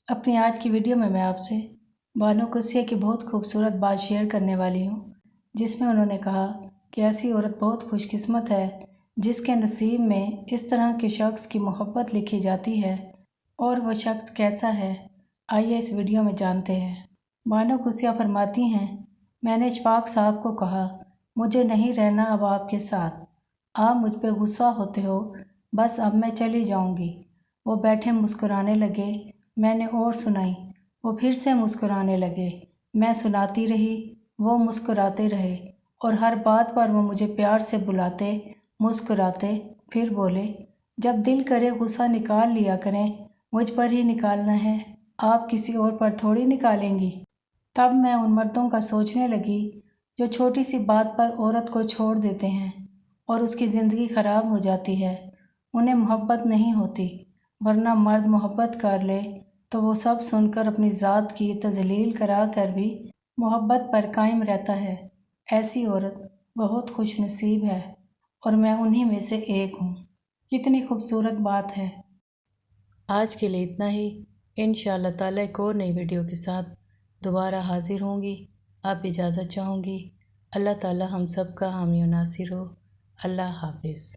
अपनी आज की वीडियो में मैं आपसे बानो कुसिया की बहुत खूबसूरत बात शेयर करने वाली हूँ, जिसमें उन्होंने कहा कि ऐसी औरत बहुत खुशकिस्मत है जिसके नसीब में इस तरह के शख्स की मोहब्बत लिखी जाती है। और वह शख्स कैसा है, आइए इस वीडियो में जानते हैं। बानो कुसिया फरमाती हैं, मैंने इशफाक साहब को कहा, मुझे नहीं रहना अब आपके साथ, आप मुझ पर गुस्सा होते हो, बस अब मैं चली जाऊंगी। वो बैठे मुस्कुराने लगे। मैंने और सुनाई, वो फिर से मुस्कुराने लगे। मैं सुनाती रही, वो मुस्कुराते रहे और हर बात पर वो मुझे प्यार से बुलाते, मुस्कुराते। फिर बोले, जब दिल करे गुस्सा निकाल लिया करें, मुझ पर ही निकालना है, आप किसी और पर थोड़ी निकालेंगी। तब मैं उन मर्दों का सोचने लगी जो छोटी सी बात पर औरत को छोड़ देते हैं और उसकी ज़िंदगी ख़राब हो जाती है। उन्हें मोहब्बत नहीं होती, वरना मर्द मोहब्बत कर ले तो वो सब सुनकर अपनी ज़ात की तजलील करा कर भी मोहब्बत पर कायम रहता है। ऐसी औरत बहुत खुश नसीब है और मैं उन्हीं में से एक हूँ। कितनी खूबसूरत बात है। आज के लिए इतना ही। इंशाअल्लाह ताला एक और नई वीडियो के साथ दोबारा हाजिर होंगी। अब इजाज़त चाहूँगी। अल्लाह ताला हम सब का हामी और नासिर हो। अल्लाह हाफिज़।